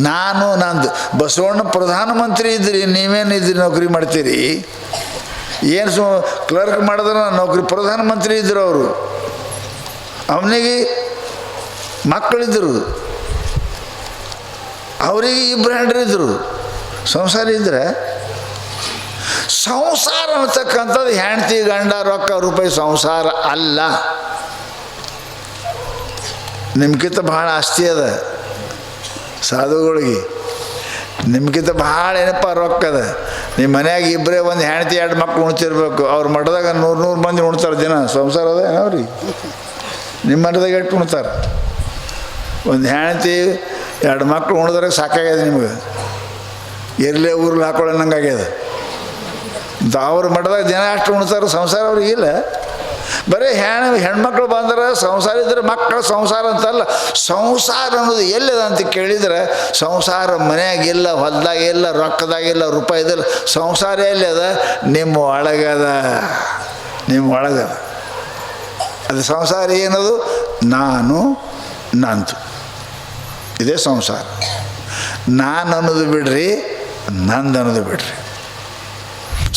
ನಾನು ನಂದು. ಬಸವಣ್ಣ ಪ್ರಧಾನಮಂತ್ರಿ ಇದ್ರಿ, ನೀವೇನಿದ್ರಿ ನೌಕರಿ ಮಾಡ್ತೀರಿ? ಏನು ಕ್ಲರ್ಕ್ ಮಾಡಿದ್ರೆ ನೌಕರಿ. ಪ್ರಧಾನಮಂತ್ರಿ ಇದ್ದರು ಅವರು. ಅವನಿಗೆ ಮಕ್ಕಳಿದ್ದರು, ಅವರಿಗೆ ಇಬ್ಬರು ಹೆಂಡ್ರಿದ್ರು. ಸಂಸಾರ ಇದ್ರೆ ಸಂಸಾರ ಅಂತಕ್ಕಂಥದ್ದು ಹೆಂಡ್ತಿ ಗಂಡ ರೊಕ್ಕ ರೂಪಾಯಿ ಸಂಸಾರ ಅಲ್ಲ. ನಿಮ್ಗಿಂತ ಭಾಳ ಆಸ್ತಿ ಅದ ಸಾಧುಗಳಿಗೆ, ನಿಮ್ಗಿಂತ ಭಾಳ ಏನಪ್ಪ ರೊಕ್ಕ ಅದ. ನಿಮ್ಮ ಮನ್ಯಾಗ ಇಬ್ಬರೇ ಒಂದು ಹೆಂಡ್ತಿ 2 ಮಕ್ಳು ಉಣ್ತಿರ್ಬೇಕು. ಅವ್ರ ಮಠದಾಗ 100 ಮಂದಿ ಉಣ್ತಾರೆ ದಿನ. ಸಂಸಾರ ಅದ ಏನವ್ರಿ? ನಿಮ್ಮ ಮಠದಾಗ ಎಷ್ಟು ಉಣ್ತಾರೆ? ಒಂದು ಹೆಂಡ್ತಿ 2 ಮಕ್ಳು ಉಣಿದ್ರೆ ಸಾಕಾಗ್ಯದ ನಿಮ್ಗೆ. ಇರಲೇ ಊರಲ್ಲಿ ಹಾಕೊಳ್ಳೋಂಗಾಗ್ಯದ. ಅವ್ರ ಮಠದಾಗ ದಿನ ಅಷ್ಟು ಉಣ್ತಾರೆ. ಸಂಸಾರ ಅವ್ರಿಗಿಲ್ಲ. ಬರೀ ಹೆಣ್ಮಕ್ಳು ಬಂದ್ರೆ ಸಂಸಾರ ಇದ್ರೆ ಮಕ್ಕಳ ಸಂಸಾರ ಅಂತಲ್ಲ. ಸಂಸಾರ ಅನ್ನೋದು ಎಲ್ಲಿದೆ ಅಂತ ಕೇಳಿದ್ರೆ, ಸಂಸಾರ ಮನೆಯಾಗಿಲ್ಲ, ಹೊಲದಾಗಿಲ್ಲ, ರೊಕ್ಕದಾಗಿಲ್ಲ, ರೂಪಾಯಿದಿಲ್ಲ. ಸಂಸಾರ ಎಲ್ಲಿದೆ? ನಿಮ್ಮ ಒಳಗದ, ನಿಮ್ಮ ಒಳಗದ. ಅದು ಸಂಸಾರ ಏನದು? ನಾನು ನಂದು. ಇದೇ ಸಂಸಾರ. ನಾನು ಅನ್ನೋದು ಬಿಡ್ರಿ, ನಂದು ಅನ್ನೋದು ಬಿಡ್ರಿ.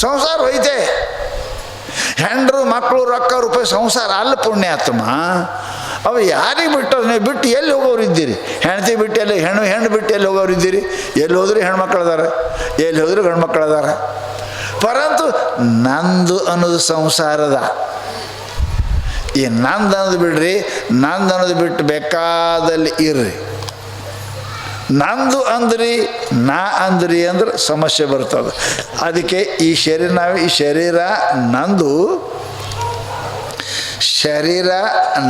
ಸಂಸಾರ ಹೋಯ್ತೆ. ಹೆಂಡ್ರು ಮಕ್ಕಳು ರೊಕ್ಕ ರೂಪಾಯಿ ಸಂಸಾರ ಅಲ್ಲ ಪುಣ್ಯಾತ್ಮ. ಅವು ಯಾರಿಗೆ ಬಿಟ್ಟು ನೀವು ಬಿಟ್ಟು ಎಲ್ಲಿ ಹೋಗೋರು ಇದ್ದೀರಿ? ಹೆಂಡ್ತಿ ಬಿಟ್ಟು ಎಲ್ಲಿ, ಹೆಣ್ಣು ಬಿಟ್ಟು ಎಲ್ಲಿ ಹೋಗೋರು ಇದ್ದೀರಿ? ಎಲ್ಲಿ ಹೋದ್ರೂ ಹೆಣ್ಮಕ್ಳು ಅದಾರ, ಎಲ್ಲಿ ಹೋದ್ರೂ ಗಂಡ್ಮಕ್ಳು ಅದಾರ. ಪರಂತು ನಂದು ಅನ್ನೋದು ಸಂಸಾರದ. ಈ ನಂದು ಅನ್ನೋದು ಬಿಡ್ರಿ, ನಂದು ಅನ್ನೋದು ಬಿಟ್ಟು ಬೇಕಾದಲ್ಲಿ ಇರ್ರಿ. ನಂದು ಅಂದ್ರಿ, ನಾ ಅಂದ್ರಿ ಅಂದ್ರೆ ಸಮಸ್ಯೆ ಬರ್ತದೆ. ಅದಕ್ಕೆ ಈ ಶರೀರ ನಂದು, ಶರೀರ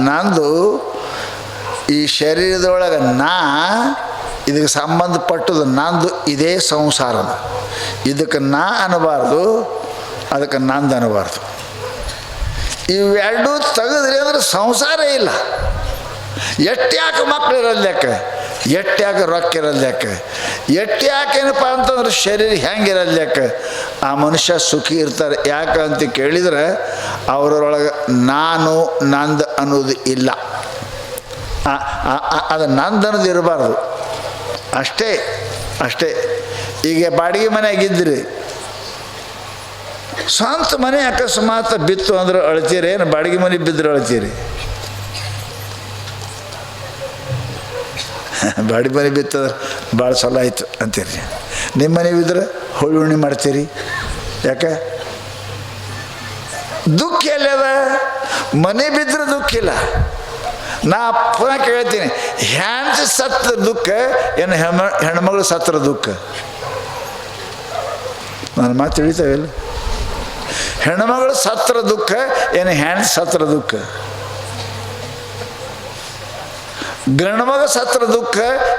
ನಂದು. ಈ ಶರೀರದೊಳಗೆ ನಾ, ಇದಕ್ಕೆ ಸಂಬಂಧಪಟ್ಟದು ನಂದು. ಇದೇ ಸಂಸಾರದ. ಇದಕ್ಕೆ ನಾ ಅನ್ನಬಾರ್ದು, ಅದಕ್ಕೆ ನಂದು ಅನ್ನಬಾರ್ದು. ಇವೆರಡೂ ತೆಗೆದ್ರಿ ಅಂದ್ರೆ ಸಂಸಾರ ಇಲ್ಲ. ಎಟ್ಟ್ಯಾಕೆ ಮಕ್ಕಳು ಇರೋದು ಲೆಕ್ಕ, ಎಟ್ಟ್ಯಾಕೆ ರೊಕ್ಕ ಇರೋದು ಲೆಕ್ಕ, ಎಟ್ಟ್ಯಾಕೇನಪ್ಪ ಅಂತಂದ್ರೆ ಶರೀರ ಹೆಂಗಿರೋದು ಲೆಕ್ಕ. ಆ ಮನುಷ್ಯ ಸುಖಿ ಇರ್ತಾರೆ. ಯಾಕೆ ಅಂತ ಕೇಳಿದರೆ ಅವರೊಳಗೆ ನಾನು ನಂದು ಅನ್ನೋದು ಇಲ್ಲ. ಅದು ನಂದು ಅನ್ನೋದು ಇರಬಾರ್ದು. ಅಷ್ಟೇ ಅಷ್ಟೇ. ಈಗ ಬಾಡಿಗೆ ಮನೆಯಾಗಿದ್ದಿರಿ, ಸ್ವಂತ ಮನೆ ಅಕಸ್ಮಾತ್ ಬಿತ್ತು ಅಂದ್ರೆ ಅಳ್ತೀರಿ ಏನು? ಬಾಡಿಗೆ ಮನೆ ಬಿದ್ದರೆ ಅಳ್ತೀರಿ? ಬಾಡಿಗೆ ಮನೆ ಬಿತ್ತಂದ್ರೆ ಭಾಳ ಚಲೋ ಆಯಿತು ಅಂತೀರಿ. ನಿಮ್ಮ ಮನೆ ಬಿದ್ದರೆ ಹೋಳಿ ಹುಣ್ಣಿ ಮಾಡ್ತೀರಿ. ಯಾಕೆ? ದುಃಖ ಎಲ್ಲದ? ಮನೆ ಬಿದ್ದರೆ ದುಃಖ ಇಲ್ಲ. ನಾ ಪುನಃ ಕೇಳ್ತೀನಿ, ಹೆಂಡ್ತಿ ಸತ್ತ ದುಃಖ ಏನು ಹೆಣ್ಮಗಳು ಸತ್ರ ದುಃಖ? ನನ್ನ ಮಾತು ತಿಳಿತಾವಿಲ್ಲ? ಹೆಣ್ಮಗಳು ಸತ್ರ ದುಃಖ ಏನು ಹೆಂಡ್ತಿ ಸತ್ರ ದುಃಖ? ಗಂಡು ಮಗ ಸತ್ರ ದುಃಖ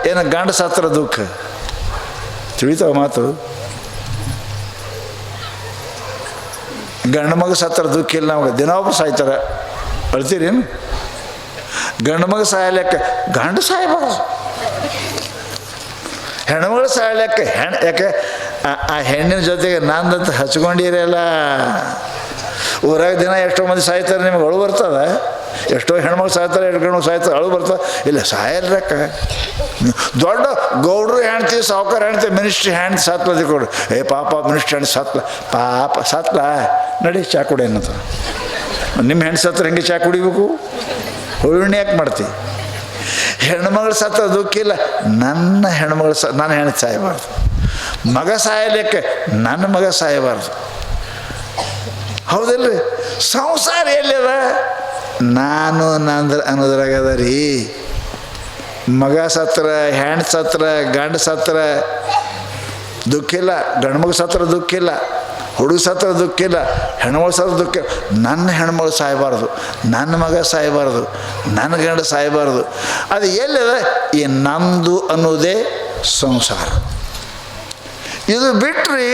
ಏನು ಗಂಡ ಸತ್ರ ದುಃಖ? ತಿಳಿತಾವ ಮಾತು? ಗಂಡು ಮಗ ಸತ್ರ ದುಃಖ ಇಲ್ಲ ನಮಗೆ. ದಿನ ಒಬ್ಬರು ಸಾಯ್ತಾರೆ, ಅಳ್ತೀರೇನು? ಗಂಡು ಮಗ ಸಾಯಲೆಕ್ಕ ಗಂಡು ಸಾಯಬಾರ್ದು, ಹೆಣ್ಮಗಳು ಸಾಯಲೆಕ್ಕ ಯಾಕೆ? ಆ ಹೆಣ್ಣಿನ ಜೊತೆಗೆ ನಂದಂತ ಹಚ್ಕೊಂಡಿರಲ್ಲ. ಊರಾಗ ದಿನ ಎಷ್ಟೋ ಮಂದಿ ಸಾಯ್ತಾರೆ, ನಿಮ್ಗೆ ಅಳು ಬರ್ತದೆ. ಎಷ್ಟೋ ಹೆಣ್ಮಕ್ಳು ಸಾಯ್ತಾರೆ, 2 ಗಂಡು ಸಾಯ್ತಾರೆ, ಅಳು ಬರ್ತದೆ. ಇಲ್ಲ ಸಾಯಲ್ರಕ್ಕ. ದೊಡ್ಡ ಗೌಡ್ರು ಹೆಣ್ತಿ, ಸಾವುಕಾರ ಹೆಣ್ತಿ, ಮಿನಿಸ್ಟ್ರಿ ಹೆಣ್ತಿ ಸತ್ಲದಿ ಕೊಡು. ಪಾಪ ಮಿನಿಸ್ಟ್ರಿ ಹೆಣ್ಣು ಸತ್ಲ, ಪಾಪ ಸತ್ಲ, ನಡಿ ಚಾ ಕುಡಿ ಅನ್ನತ್ತ. ನಿಮ್ಮ ಹೆಣ್ಣು ಸತ್ರ ಹೆಂಗೆ ಚಾ ಕುಡಿಬೇಕು? ಹುಳುಣ್ಣೆ ಯಾಕೆ ಮಾಡ್ತಿ? ಹೆಣ್ಮಗಳು ಸತ್ತ ದುಃಖ ಇಲ್ಲ. ನನ್ನ ಹೆಣ್ಮಗಳು ನನ್ನ ಹೆಣ್ಣು ಸಾಯಬಾರ್ದು. ಮಗ ಸಾಯಲಿಕ್ಕೆ ನನ್ನ ಮಗ ಸಾಯಬಾರ್ದು. ಹೌದಿಲ್ರಿ? ಸಂಸಾರ ಎಲ್ಲಿದ? ನಾನು ನಂದು ಅನ್ನೋದ್ರಾಗದ ರೀ. ಮಗ ಸತ್ರ, ಹೆಣ್ಣು ಸತ್ರ, ಗಂಡು ಸತ್ರ ದುಃಖ ಇಲ್ಲ. ಗಂಡು ಮಗ ಸತ್ರ ದುಃಖ ಇಲ್ಲ, ಹುಡುಗ ಸತ್ರ ದುಃಖ ಇಲ್ಲ, ಹೆಣ್ಮಗಳು ಸತ್ರ ದುಃಖ. ನನ್ನ ಹೆಣ್ಮಗಳು ಸಾಯಬಾರ್ದು, ನನ್ನ ಮಗ ಸಾಯಬಾರ್ದು, ನನ್ನ ಗಂಡ ಸಾಯಬಾರ್ದು. ಅದು ಎಲ್ಲಿದೆ? ಈ ನಂದು ಅನ್ನೋದೇ ಸಂಸಾರ. ಇದು ಬಿಟ್ರಿ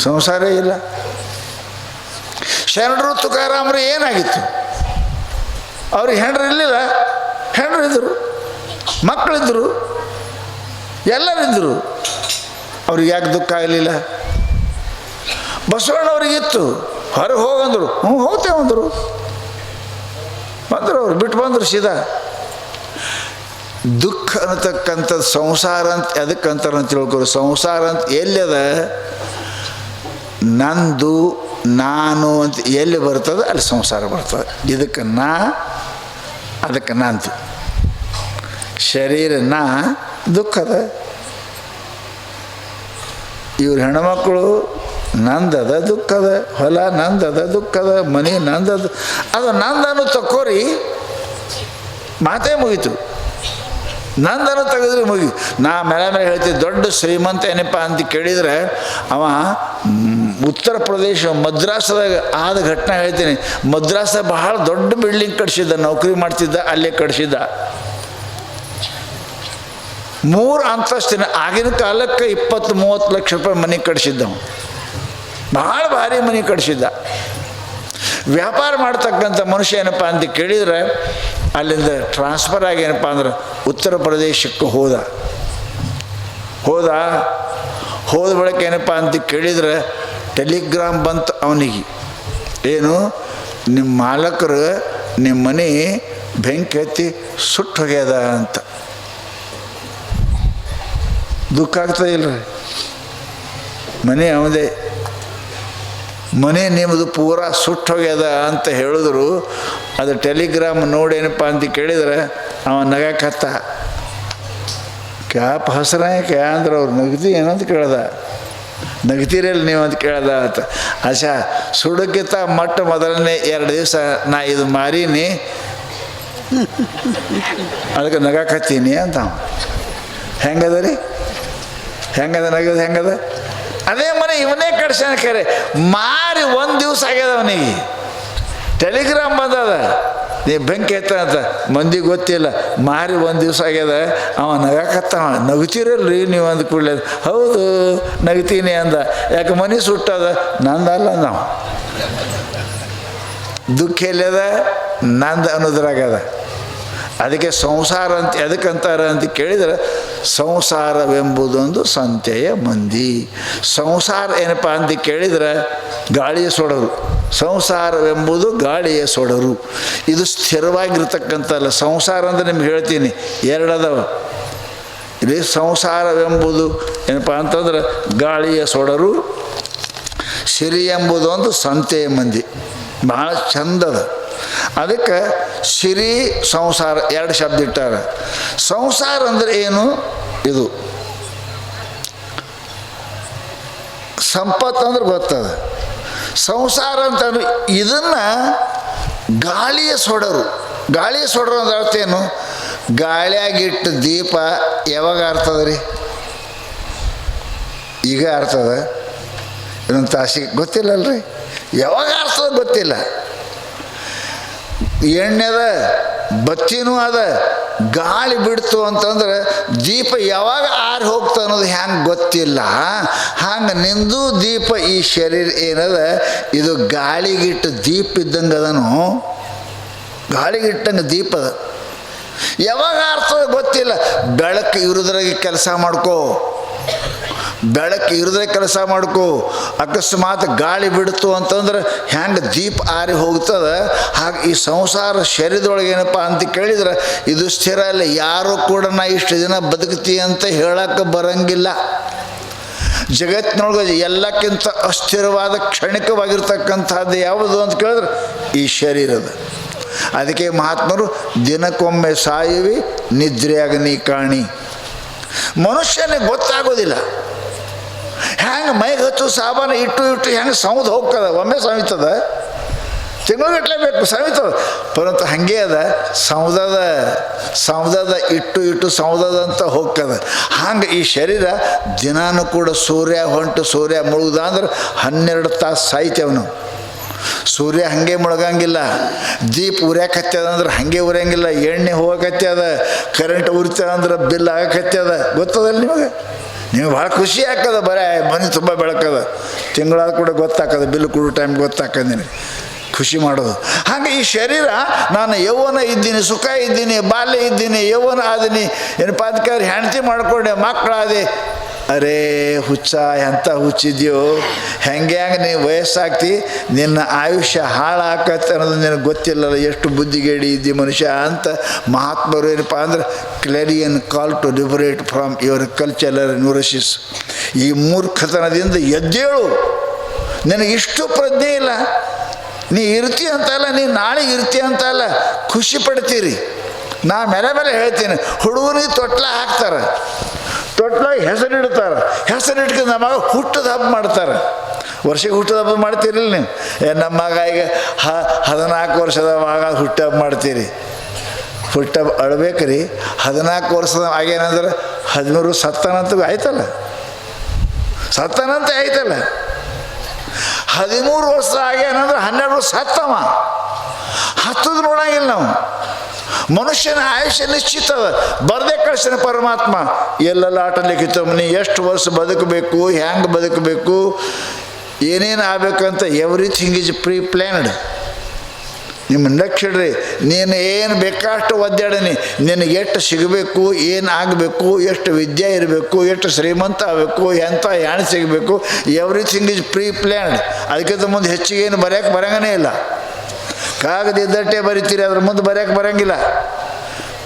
ಸಂಸಾರ ಇಲ್ಲ. ಶರಣರು ತುಕಾರಾಮರು ಏನಾಗಿತ್ತು? ಅವ್ರಿಗೆ ಹೆಂಡ್ರು ಇರಲಿಲ್ಲ, ಹೆಂಡ್ರು ಇದ್ದರು, ಮಕ್ಕಳಿದ್ದರು, ಎಲ್ಲರಿದ್ದರು. ಅವ್ರಿಗೆ ಯಾಕೆ ದುಃಖ ಆಗಲಿಲ್ಲ? ಬಸವಣ್ಣವ್ರಿಗಿತ್ತು. ಹೊರಗೆ ಹೋಗಂದರು, ಹ್ಞೂ ಹೋಗ್ತೇವೆ ಅಂದರು. ಬಂದರು, ಅವ್ರು ಬಿಟ್ಟು ಬಂದರು ಸೀದಾ. ದುಃಖ ಅನ್ನತಕ್ಕಂಥದ್ದು ಸಂಸಾರ ಅಂತ ಅದಕ್ಕಂತಾರ ಅಂತ ತಿಳ್ಕೊರು. ಸಂಸಾರ ಅಂತ ಎಲ್ಲದ ನಂದು ನಾನು ಅಂತ ಎಲ್ಲಿ ಬರ್ತದೆ ಅಲ್ಲಿ ಸಂಸಾರ ಬರ್ತದೆ. ಇದಕ್ಕೆ ನಾ, ಅದಕ್ಕೆ ನಂದು. ಶರೀರ ನಾ, ದುಃಖದ. ಇವ್ರ ಹೆಣ್ಮಕ್ಳು ನಂದದ ದುಃಖದ, ಹೊಲ ನಂದದ ದುಃಖದ, ಮನೆ ನಂದದ. ಅದು ನಂದನ್ನು ತಕ್ಕೋರಿ, ಮಾತೇ ಮುಗೀತು. ನಂದನ್ನು ತೆಗೆದ್ರೆ ಮುಗಿ. ನಾ ಮೇಲೆ ಹೇಳ್ತೀವಿ, ದೊಡ್ಡ ಶ್ರೀಮಂತ ಏನಪ್ಪ ಅಂತ ಕೇಳಿದರೆ ಅವ ಉತ್ತರ ಪ್ರದೇಶ ಮದ್ರಾಸದಾಗ ಆದ ಘಟನೆ ಹೇಳ್ತೀನಿ. ಮದ್ರಾಸ ಬಹಳ ದೊಡ್ಡ ಬಿಲ್ಡಿಂಗ್ ಕಟ್ಸಿದ್ದ, ನೌಕರಿ ಮಾಡ್ತಿದ್ದ, ಅಲ್ಲೇ ಕಟ್ಸಿದ್ದ. 3 ಅಂತಸ್ತಿನ, ಆಗಿನ ಕಾಲಕ್ಕೆ 20-30 ಲಕ್ಷ ರೂಪಾಯಿ ಮನೆ ಕಟ್ಸಿದ್ದವು. ಭಾಳ ಭಾರಿ ಮನೆ ಕಟ್ಸಿದ್ದ. ವ್ಯಾಪಾರ ಮಾಡ್ತಕ್ಕಂಥ ಮನುಷ್ಯ ಏನಪ್ಪ ಅಂತ ಕೇಳಿದರೆ ಅಲ್ಲಿಂದ ಟ್ರಾನ್ಸ್ಫರ್ ಆಗಿ ಏನಪ್ಪ ಅಂದ್ರೆ ಉತ್ತರ ಪ್ರದೇಶಕ್ಕೆ ಹೋದ ಬಳಿಕ ಏನಪ್ಪ ಅಂತ ಕೇಳಿದರೆ ಟೆಲಿಗ್ರಾಮ್ ಬಂತು ಅವನಿಗೆ. ಏನು, ನಿಮ್ಮ ಮಾಲಕರು ನಿಮ್ಮ ಮನೆ ಬೆಂಕಿ ಹತ್ತಿ ಸುಟ್ಟು ಹೋಗ್ಯದ ಅಂತ. ದುಃಖ ಆಗ್ತದೆ ಇಲ್ಲರಿ? ಮನೆ ಅವದೇ, ಮನೆ ನಿಮ್ಮದು ಪೂರ ಸುಟ್ಟು ಹೋಗ್ಯದ ಅಂತ ಹೇಳಿದ್ರು. ಅದು ಟೆಲಿಗ್ರಾಮ್ ನೋಡೇನಪ್ಪ ಅಂತ ಕೇಳಿದ್ರೆ ಅವ ನಗಕತ್ತ. ಕ್ಯಾಪ್ ಹಸ್ರ ಕ್ಯಾ ಅಂದ್ರೆ ಅವ್ರು ನಗದಿ ಏನಂತ ಕೇಳ್ದ. ನಗತೀರಲ್ಲ ನೀವು ಅಂತ ಕೇಳ್ದ ಅಂತ. ಆಶಾ ಸುಡಕ್ಕಿಂತ ಮೊದಲನೇ 2 ದಿವಸ ನಾ ಇದು ಮಾರೀನಿ, ಅದಕ್ಕೆ ನಗಕತ್ತೀನಿ ಅಂತ. ಹೆಂಗದ ರೀ? ಹೆಂಗದ ನಗದು? ಹೆಂಗದ? ಅದೇ ಮನೆ ಇವನೇ ಕಡ್ಸ್ಯಾನ. ಖರೆ ಮಾರಿ 1 ದಿವಸ ಆಗ್ಯದ ಅವನಿಗೆ. ಟೆಲಿಗ್ರಾಮ್ ಬಂದದ, ನೀ ಬೆಂಕಿ ಎತ್ತ ಅಂತ. ಮಂದಿಗೆ ಗೊತ್ತಿಲ್ಲ. ಮಾರಿ 1 ದಿವಸ ಆಗ್ಯದ. ಅವ ನಗಾಕತ್ತವ. ನಗುತ್ತೀರಲ್ರಿ ನೀವು ಅಂದ ಕೂಡಲೇ, ಹೌದು ನಗ್ತೀನಿ ಅಂದ. ಯಾಕೆ ಮನೆ ಸುಟ್ಟದ? ನಂದಲ್ಲ. ನಾವು ದುಃಖ ಎಲ್ಲದ? ನಂದು ಅನ್ನೋದ್ರಾಗದ. ಅದಕ್ಕೆ ಸಂಸಾರ ಅಂತ ಎದಕ್ಕಂತಾರ ಅಂತ ಕೇಳಿದರೆ, ಸಂಸಾರವೆಂಬುದೊಂದು ಸಂತೆಯ ಮಂದಿ. ಸಂಸಾರ ಏನಪ್ಪ ಅಂತ ಕೇಳಿದರೆ ಗಾಳಿಯ ಸೊಡರು. ಸಂಸಾರವೆಂಬುದು ಗಾಳಿಯ ಸೊಡರು. ಇದು ಸ್ಥಿರವಾಗಿರ್ತಕ್ಕಂಥಲ್ಲ. ಸಂಸಾರ ಅಂದರೆ ನಿಮ್ಗೆ ಹೇಳ್ತೀನಿ, 2 ಅದಾವ ಇಲ್ಲಿ. ಸಂಸಾರವೆಂಬುದು ಏನಪ್ಪ ಅಂತಂದ್ರೆ ಗಾಳಿಯ ಸೊಡರು, ಸಿರಿ ಎಂಬುದೊಂದು ಸಂತೆಯ ಮಂದಿ. ಭಾಳ ಚಂದದ. ಅದಕ್ಕೆ ಸಿರಿ ಸಂಸಾರ 2 ಶಬ್ದ ಇಟ್ಟಾರ. ಸಂಸಾರ ಅಂದರೆ ಏನು? ಇದು ಸಂಪತ್ತು ಅಂದ್ರೆ ಗೊತ್ತದ. ಸಂಸಾರ ಅಂತಂದ್ರೆ ಇದನ್ನು ಗಾಳಿಯ ಸೊಡರು. ಗಾಳಿಯ ಸೊಡರು ಅಂದ್ರೆ ಅರ್ಥ ಏನು? ಗಾಳಿಯಾಗಿಟ್ಟು ದೀಪ ಯಾವಾಗ ಆರ್ತದ ರೀ? ಈಗ ಆರ್ತದ? ಇನ್ನೊಂದು ತಾಸಿಗೆ ಗೊತ್ತಿಲ್ಲಲ್ರಿ? ಯಾವಾಗ ಆರ್ತದ ಗೊತ್ತಿಲ್ಲ. ಎಣ್ಣೆದ ಬತ್ತಿನೂ ಅದ. ಗಾಳಿ ಬಿಡ್ತು ಅಂತಂದ್ರೆ ದೀಪ ಯಾವಾಗ ಆರಿ ಹೋಗ್ತ ಅನ್ನೋದು ಹೆಂಗೆ ಗೊತ್ತಿಲ್ಲ. ಹಂಗೆ ನಿಂದು ದೀಪ ಈ ಶರೀರ ಏನದ, ಇದು ಗಾಳಿಗಿಟ್ಟು ದೀಪ ಇದ್ದಂಗೆ ಅದನು. ಗಾಳಿಗಿಟ್ಟಂಗೆ ದೀಪ ಅದ. ಯಾವಾಗ ಆರ್ತದೆ ಗೊತ್ತಿಲ್ಲ. ಬೆಳಕು ಇರೋದ್ರಾಗೆ ಕೆಲಸ ಮಾಡ್ಕೋ, ಬೆಳಕು ಇರದೇ ಕೆಲಸ ಮಾಡ್ಕೋ. ಅಕಸ್ಮಾತ್ ಗಾಳಿ ಬಿಡ್ತು ಅಂತಂದ್ರೆ ಹೆಂಗೆ ದೀಪ ಆರಿ ಹೋಗ್ತದೆ, ಹಾಗೆ ಈ ಸಂಸಾರ ಶರೀರದೊಳಗೆ ಏನಪ್ಪ ಅಂತ ಕೇಳಿದ್ರೆ ಇದು ಸ್ಥಿರ ಇಲ್ಲ. ಯಾರೂ ಕೂಡ ನಾ ಇಷ್ಟು ದಿನ ಬದುಕ್ತಿ ಅಂತ ಹೇಳಕ್ಕೆ ಬರಂಗಿಲ್ಲ. ಜಗತ್ತಿನೊಳಗೆ ಎಲ್ಲಕ್ಕಿಂತ ಅಸ್ಥಿರವಾದ ಕ್ಷಣಿಕವಾಗಿರ್ತಕ್ಕಂಥದ್ದು ಯಾವುದು ಅಂತ ಕೇಳಿದ್ರೆ ಈ ಶರೀರದ. ಅದಕ್ಕೆ ಮಹಾತ್ಮರು ದಿನಕ್ಕೊಮ್ಮೆ ಸಾಯುವಿ ನಿದ್ರೆಯಾಗ ನೀ ಕಾಣಿ. ಮನುಷ್ಯನಿಗೆ ಗೊತ್ತಾಗೋದಿಲ್ಲ. ಹೆಂಗೆ ಮೈಗೆ ಹಚ್ಚು ಸಾಬಾನು ಇಟ್ಟು ಹೆಂಗೆ ಸೌದು ಹೋಗ್ತದ. ಒಮ್ಮೆ ಸವಿತದ, ತಿಂಗಳಿಗಟ್ಟಲೆ ಬೇಕು ಸವಿತದ. ಪರಂತು ಹಾಗೆ ಅದ. ಸೌದದ ಇಟ್ಟು ಸೌದದ ಅಂತ ಹೋಗ್ತದ. ಹಂಗೆ ಈ ಶರೀರ ದಿನಾನು ಕೂಡ ಸೂರ್ಯ ಹೊಂಟು ಸೂರ್ಯ ಮುಳುಗ್ದ ಅಂದ್ರೆ 12 ತಾಸು ಸಾಯ್ತೇವೆ ನಾವು. ಸೂರ್ಯ ಹಾಗೆ ಮುಳುಗಂಗಿಲ್ಲ. ದೀಪ ಉರಿಯಾಕತ್ತದ ಅಂದ್ರೆ ಹಾಗೆ ಉರಿಯಂಗಿಲ್ಲ. ಎಣ್ಣೆ ಹೋಗಕತ್ತದ, ಕರೆಂಟ್ ಉರಿತದ ಅಂದ್ರೆ ಬಿಲ್ ಆಗಕತ್ತದ. ಗೊತ್ತದಲ್ಲ ನಿಮಗೆ? ನೀವು ಭಾಳ ಖುಷಿ ಆಗ್ತದೆ. ಬರೀ ಮನೆ ತುಂಬ ಬೆಳಕದ. ತಿಂಗಳಾದ ಕೂಡ ಗೊತ್ತಾಕದ, ಬಿಲ್ ಕೊಡೋ ಟೈಮ್ ಗೊತ್ತಾಕದ. ನಿನಗೆ ಖುಷಿ ಮಾಡೋದು. ಹಾಗೆ ಈ ಶರೀರ ನಾನು ಯೌವನ ಇದ್ದೀನಿ, ಸುಖ ಇದ್ದೀನಿ, ಬಾಲ್ಯ ಇದ್ದೀನಿ, ಯೌವನ ಆದೀನಿ, ಏನಪ್ಪ ಅದಕ್ಕೆ ಹೆಂಡತಿ ಮಾಡ್ಕೊಂಡೆ, ಮಕ್ಕಳಾದೆ, ಅರೇ ಹುಚ್ಚ ಎಂಥ ಹುಚ್ಚಿದ್ಯೋ, ಹೆಂಗೆ ನೀ ವಯಸ್ಸಾಗ್ತಿ, ನಿನ್ನ ಆಯುಷ್ಯ ಹಾಳಾಕತ್ತೆ ಅನ್ನೋದು ನಿನಗೆ ಗೊತ್ತಿಲ್ಲಲ್ಲ, ಎಷ್ಟು ಬುದ್ಧಿಗೇಡಿ ಇದ್ದಿ ಮನುಷ್ಯ ಅಂತ ಮಹಾತ್ಮರು ಏನಪ್ಪ ಅಂದ್ರೆ clarion call to liberate from your cultural neurosis. ಈ ಮೂರ್ಖತನದಿಂದ ಎದ್ದೇಳು, ನಿನಗಿಷ್ಟು ಪ್ರಜ್ಞೆ ಇಲ್ಲ, ನೀ ಇರ್ತಿ ಅಂತಲ್ಲ, ನೀ ನಾಳೆ ಇರ್ತಿ ಅಂತಲ್ಲ, ಖುಷಿ ಪಡ್ತೀರಿ. ನಾ ಮೇಲೆ ಮೇಲೆ ಹೇಳ್ತೀನಿ, ಹುಡುಗರಿಗೆ ತೊಟ್ಲ ಹಾಕ್ತಾರೆ, ತೊಟ್ಲಾಗಿ ಹೆಸರಿಡ್ತಾರೆ, ಹೆಸರಿಟ್ಕೊಂಡು ನಮ್ಮ ಮಗ ಹುಟ್ಟದ ಹಬ್ಬ ಮಾಡ್ತಾರೆ. ವರ್ಷಕ್ಕೆ ಹುಟ್ಟದ ಹಬ್ಬ ಮಾಡ್ತೀರಿಲ್ಲ ನೀವು? ನಮ್ಮ ಮಗ ಈಗ 14 ವರ್ಷದ ಮಗ ಹುಟ್ಟ ಹಬ್ಬ ಮಾಡ್ತೀರಿ. ಹುಟ್ಟ ಹಬ್ಬ ಅಳ್ಬೇಕ್ರಿ. 14 ವರ್ಷದ ಆಗೇನಂದ್ರೆ 13 ಸತ್ತಾನಂತ ಆಯ್ತಲ್ಲ, ಸತ್ತಾನಂತ ಆಯ್ತಲ್ಲ. 13 ವರ್ಷ ಆಗ್ಯಾನಂದ್ರೆ 12 ಸತ್ತವ, ಹತ್ತದು ನೋಡಂಗಿಲ್ಲ ನಾವು. ಮನುಷ್ಯನ ಆಯುಷ್ಯ ನಿಶ್ಚಿತ ಅದ, ಬರದೇ ಕಳಿಸಿನ ಪರಮಾತ್ಮ. ಎಲ್ಲೆಲ್ಲ ಆಟ ಲಿಖಿತ, ನೀ ಎಷ್ಟು ವರ್ಷ ಬದುಕಬೇಕು, ಹ್ಯಾಂಗೆ ಬದುಕಬೇಕು, ಏನೇನು ಆಗಬೇಕಂತ ಎವ್ರಿಥಿಂಗ್ ಈಸ್ ಪ್ರೀ ಪ್ಲ್ಯಾನ್ಡ್. ನಿಮ್ಮ ನಕ್ಷಡ್ರಿ, ನೀನು ಏನು ಬೇಕಾಷ್ಟು ಒದ್ದಾಡನಿ, ನಿನಗೆ ಎಷ್ಟು ಸಿಗಬೇಕು, ಏನು ಆಗಬೇಕು, ಎಷ್ಟು ವಿದ್ಯೆ ಇರಬೇಕು, ಎಷ್ಟು ಶ್ರೀಮಂತ ಆಗಬೇಕು, ಎಂಥ ಯಾಣೆ ಸಿಗಬೇಕು, ಎವ್ರಿಥಿಂಗ್ ಈಸ್ ಪ್ರೀ ಪ್ಲ್ಯಾನ್ಡ್. ಅದಕ್ಕಿಂತ ಮುಂದೆ ಹೆಚ್ಚಿಗೆ ಏನು ಬರೆಯೋಕ್ಕೆ ಬರಂಗನೇ ಇಲ್ಲ. ಕಾಗದ ಇದ್ದಟ್ಟೆ ಬರಿತೀರಿ, ಅದ್ರ ಮುಂದೆ ಬರೆಯೋಕ್ಕೆ ಬರೋಂಗಿಲ್ಲ.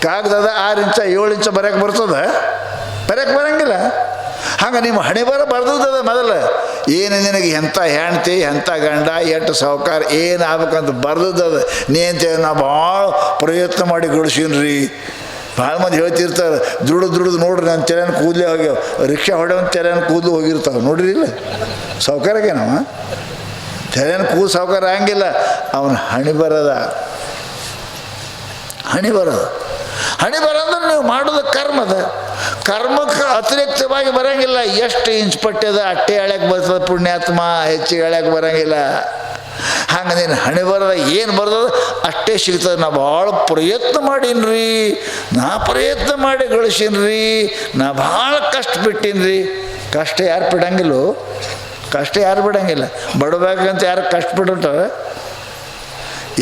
ಕಾಗದದ 6 ಇಂಚ 7 ಇಂಚ ಬರೆಯೋಕ್ಕೆ ಬರ್ತದೆ? ಬರೆಯೋಕ್ಕೆ ಬರೋಂಗಿಲ್ಲ. ಹಂಗೆ ನಿಮ್ಮ ಹಣೆ ಬರ್ದದ ಮೊದಲು, ಏನು ನಿನಗೆ ಎಂಥ ಹೆಂಡ್ತಿ, ಎಂಥ ಗಂಡ, ಎಷ್ಟು ಸಾವುಕಾರ, ಏನು ಆಗ್ಬೇಕಂತ ಬರ್ದದ. ನೀ ಅಂತೇಳಿ ನಾ ಭಾಳ ಪ್ರಯತ್ನ ಮಾಡಿ ಗಳಿಸೀನಿ. ಭಾಳ ಮಂದಿ ಹೇಳ್ತಿರ್ತಾರೆ, ದುಡ್ದು ನೋಡ್ರಿ ನನ್ನ ತೆರೆನ ಕೂದಲೇ ಹೋಗ್ಯಾವ, ರಿಕ್ಷಾ ಹೊಡೆಯೊಂದು ತೆರೆನ ಕೂದಲು ಹೋಗಿರ್ತಾವೆ ನೋಡ್ರಿ. ಇಲ್ಲ ಸಾವುಕಾರಗೆ ನಾವು ತೆರೆನ ಕೂದಲು ಸಾವುಕಾರ ಹಂಗಿಲ್ಲ, ಅವನ ಹಣೆ ಬರೋದ. ಹಣೆ ಬರೋದ್ರೆ ನೀವು ಮಾಡೋದು ಕರ್ಮದ. ಕರ್ಮಕ್ಕೆ ಅತಿರಿಕ್ತವಾಗಿ ಬರೋಂಗಿಲ್ಲ. ಎಷ್ಟು ಇಂಚ್ ಪಟ್ಟ್ಯದ ಅಟ್ಟೆ ಎಳ್ಯಕ್ಕೆ ಬರ್ತದೆ ಪುಣ್ಯಾತ್ಮ, ಹೆಚ್ಚಿಗೆ ಎಳ್ಯಕ್ಕೆ ಬರೋಂಗಿಲ್ಲ. ಹಂಗೆ ನೀನು ಹಣೆ ಬರೋದ ಏನು ಬರ್ತದ ಅಷ್ಟೇ ಸಿಗ್ತದೆ. ನಾ ಭಾಳ ಪ್ರಯತ್ನ ಮಾಡೀನಿ, ನಾ ಪ್ರಯತ್ನ ಮಾಡಿ ಗಳಿಸೀನಿ, ನಾ ಭಾಳ ಕಷ್ಟ ಬಿಟ್ಟೀನಿ. ಕಷ್ಟ ಯಾರು ಬಿಡಂಗಿಲ್ಲೋ, ಕಷ್ಟ ಯಾರು ಬಿಡಂಗಿಲ್ಲ. ಬಡಬೇಕಂತ ಯಾರು ಕಷ್ಟ ಬಿಟ್ರೆ,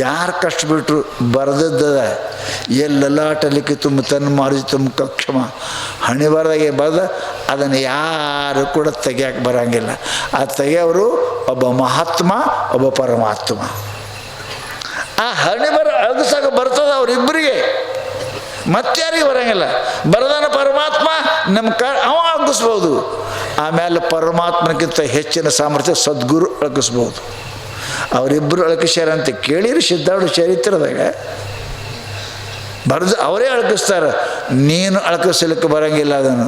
ಯಾರು ಕಷ್ಟ ಬಿಟ್ಟರು ಬರೆದದ್ದದ. ಎಲ್ಲೆಲ್ಲ ಟಲಿಕೆ ತುಂಬ ತನ್ನ ಮಾರುತಿ ತುಂಬ ಕಕ್ಷಮ, ಹಣೆ ಬರದಾಗೆ ಬರೆದ ಅದನ್ನು ಯಾರು ಕೂಡ ತೆಗಿಯಕ್ಕೆ ಬರೋಂಗಿಲ್ಲ. ಆ ತೆಗೆಯವರು ಒಬ್ಬ ಮಹಾತ್ಮ, ಒಬ್ಬ ಪರಮಾತ್ಮ. ಆ ಹಣೆ ಬರ ಅಗಸಾಗ ಬರ್ತದೆ ಅವರಿಬ್ಬರಿಗೆ, ಮತ್ತಾರಿಗೆ ಬರೋಂಗಿಲ್ಲ. ಬರದಾನ ಪರಮಾತ್ಮ, ನಮ್ಮ ಅವ ಅಗಿಸ್ಬೋದು. ಆಮೇಲೆ ಪರಮಾತ್ಮನಿಗಿಂತ ಹೆಚ್ಚಿನ ಸಾಮರ್ಥ್ಯ ಸದ್ಗುರು ಅಳಗಿಸ್ಬೋದು. ಅವರಿಬ್ಬರು ಅಳಕಿಸ್ಯಾರಂತೆ ಕೇಳಿರಿ ಸಿದ್ಧಾರೂಢ ಚರಿತ್ರದಾಗ ಬರೆದು ಅವರೇ ಅಳಕಿಸ್ತಾರೆ. ನೀನು ಅಳಕಿಸ್ಲಿಕ್ಕೆ ಬರೋಂಗಿಲ್ಲ, ಅದನ್ನು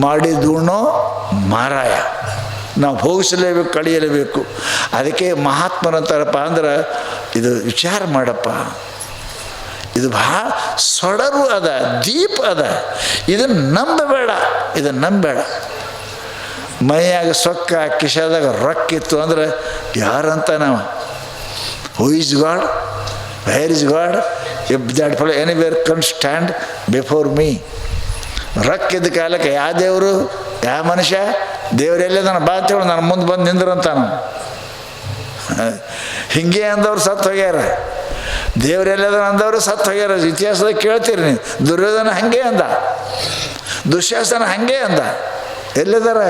ಮಾಡಿದೂಣೋ ಮಾರಾಯ, ನಾವು ಭೋಗಿಸಲೇಬೇಕು, ಕಳಿಯಲೇಬೇಕು. ಅದಕ್ಕೆ ಮಹಾತ್ಮರಂತಾರಪ್ಪ ಅಂದ್ರೆ, ಇದು ವಿಚಾರ ಮಾಡಪ್ಪ, ಇದು ಭಾಳ ಸೊಡರು ಅದ, ದೀಪ ಅದ, ಇದನ್ನು ನಂಬಬೇಡ, ಇದನ್ನು ನಂಬೇಡ. ಮೈಯಾಗ ಸೊಕ್ಕ, ಕಿಶಾದಾಗ ರೊಕ್ಕಿತ್ತು ಅಂದ್ರೆ ಯಾರಂತ ನಾವು, who is god, where is god, if that follow anywhere ಕನ್ ಸ್ಟ್ಯಾಂಡ್ ಬಿಫೋರ್ ಮೀ. ರೊಕ್ಕಿದ್ದ ಕಾಲಕ್ಕೆ ಯಾವ ದೇವರು, ಯಾವ ಮನುಷ್ಯ, ದೇವರೆಲ್ಲೇ ನಾನು ಬಾ ಅಂತೇಳಿ ನನ್ನ ಮುಂದೆ ಬಂದು ನಿಂದ್ರಂತ ನಾವು. ಹಿಂಗೆ ಅಂದವ್ರು ಸತ್ತು ಹೋಗ್ಯಾರ, ದೇವರೆಲ್ಲದ ಅಂದವರು ಸತ್ತು ಹೋಗ್ಯಾರ. ಇತಿಹಾಸದಾಗ ಕೇಳ್ತೀರಿ ನೀವು. ದುರ್ಯೋಧನ ಹಾಗೆ ಅಂದ, ದುಶ್ಯಾಸನ ಹಾಗೆ ಅಂದ, ಎಲ್ಲಿದಾರ?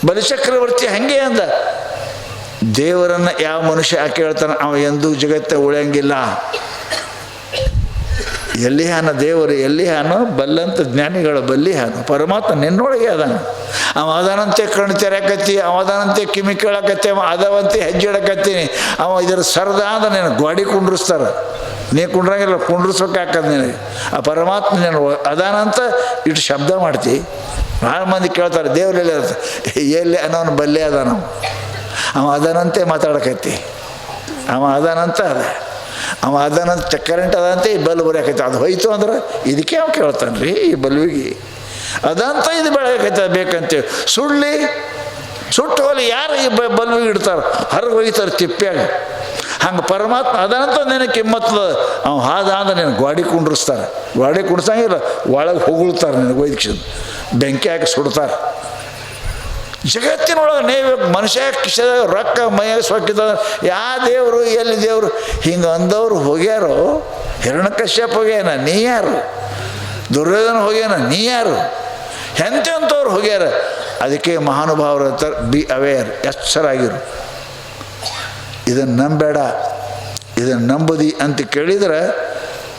ಬಲಿಚಕ್ರವರ್ತಿ ಹಾಗೆ ಅಂದ. ದೇವರನ್ನು ಯಾವ ಮನುಷ್ಯ ಕೇಳ್ತಾನೆ ಅವ ಎಂದೂ ಜಗತ್ತೇ ಉಳಿಯಂಗಿಲ್ಲ. ಎಲ್ಲಿ ಹಾನ ದೇವರು, ಎಲ್ಲಿ ಹಾನು ಬಲ್ಲಂತ ಜ್ಞಾನಿಗಳ ಬಲ್ಲಿ ಹಾನು ಪರಮಾತ್ಮ ನಿನ್ನೊಳಗೆ ಅದಾನ. ಅವ ಅದಾನಂತೆ ಕಣ್ಣು ತೆರೆಯಕತ್ತಿ, ಅವ ಅದಾನಂತೆ ಕಿಮಿ ಕೇಳಕತ್ತಿ, ಅವ ಅದವಂತೆ ಹೆಜ್ಜೆ ಇಡಕತ್ತೀನಿ, ಅವ ಇದರ ಸರದ ಅಂದ್ರೆ ನೀನು ಗೋಡಿ ಕುಂಡ್ರಿಸ್ತಾರೆ. ನೀ ಕುಂಡ್ರಂಗಿಲ್ಲ, ಕುಂಡ್ರಿಸ್ಬೇಕು ಹಾಕದ್ ನಿನಗೆ. ಆ ಪರಮಾತ್ಮ ನೀನು ಅದಾನಂತ ಇಟ್ಟು ಶಬ್ದ ಮಾಡ್ತಿ. ಭಾಳ ಮಂದಿ ಕೇಳ್ತಾರೆ ದೇವರೆಲ್ಲ ಎಲ್ಲಿ ಅನ್ನೋನು ಬಲ್ಲೆ ಅದಾನ, ಅವ ಅದಾನಂತೆ ಮಾತಾಡಕತ್ತಿ, ಅವ ಅದಾನಂತ ಅದ, ಅವ ಅದಾನಂತ ಕರೆಂಟ್ ಅದಂತೆ ಈ ಬಲ್ಬ್ ಬರೆಯಕೈತೆ. ಅದು ಹೋಯ್ತು ಅಂದ್ರೆ ಇದಕ್ಕೆ ಅವ ಕೇಳ್ತಾನೆ ರೀ, ಈ ಬಲ್ಬಿಗೆ ಅದಂತ ಇದು ಬೆಳೆಯಕೈತೆ ಬೇಕಂತೇಳಿ ಸುಟ್ಟು ಹೋಲಿ ಯಾರು ಈ ಬಲ್ಬಿಗೆ ಇಡ್ತಾರೆ, ಹೊರಗೆ ಒಯ್ತಾರೆ ತಿಪ್ಪ್ಯಾಗ. ಹಂಗೆ ಪರಮಾತ್ಮ ಅದಂತ ನಿನಗೆ ಕಿಮ್ಮತ್ತದ. ಅವ ಹಾದ ಅಂದ್ರೆ ನೀನು ಗಾಡಿ ಕುಂಡ್ರಿಸ್ತಾರೆ, ಗಾಡಿ ಕುಂಡ್ಸಂಗಿಲ್ಲ, ಒಳಗೆ ಹೊಗಳ್ತಾರೆ, ನಿನಗೆ ಒಯ್ದು ಬೆಂಕಿ ಹಾಕಿ ಸುಡ್ತಾರೆ. ಜಗತ್ತಿನೊಳಗೆ ನೀವು ಮನುಷ್ಯ ಕಿಶದಾಗ ರೊಕ್ಕ ಮೈಯಾಗ ಸೊಕ್ಕಿದ ಯಾವ ದೇವರು, ಎಲ್ಲಿ ದೇವರು ಹಿಂಗೆ ಅಂದವ್ರು ಹೋಗ್ಯಾರೋ. ಹಿರಣ್ಯಕಶ್ಯಪ ಹೋಗ್ಯಾನ, ನೀ ಯಾರು? ದುರ್ಯೋಧನ ಹೋಗ್ಯಾನ, ನೀ ಯಾರು? ಎಂತೆಂಥವ್ರು ಹೋಗ್ಯಾರ. ಅದಕ್ಕೆ ಮಹಾನುಭಾವರು ಅಂತಾರೆ, ಬಿ ಅವೇರ್, ಎಚ್ಚರಾಗಿರು. ಇದನ್ನು ನಂಬೇಡ, ಇದನ್ನು ನಂಬುದಿ ಅಂತ ಕೇಳಿದ್ರೆ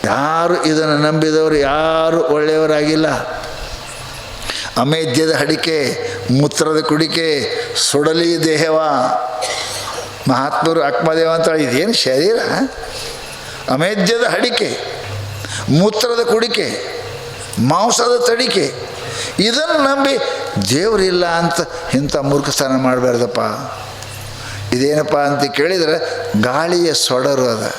ಯಾರು ಇದನ್ನು ನಂಬಿದವರು ಯಾರು ಒಳ್ಳೆಯವರಾಗಿಲ್ಲ. ಅಮೇಧ್ಯದ ಅಡಿಕೆ, ಮೂತ್ರದ ಕುಡಿಕೆ, ಸುಡಲಿ ದೇಹವ. ಮಹಾತ್ಮರು ಆತ್ಮದೇವ ಅಂತ ಇದೇನು ಶರೀರ? ಅಮೇಧ್ಯದ ಅಡಿಕೆ, ಮೂತ್ರದ ಕುಡಿಕೆ, ಮಾಂಸದ ತಡಿಕೆ, ಇದನ್ನು ನಂಬಿ ದೇವರಿಲ್ಲ ಅಂತ ಇಂಥ ಮೂರ್ಖಸ್ಥಾನ ಮಾಡಬಾರ್ದಪ್ಪ. ಇದೇನಪ್ಪ ಅಂತ ಕೇಳಿದರೆ ಗಾಳಿಯ ಸೊಡರು ಅದ.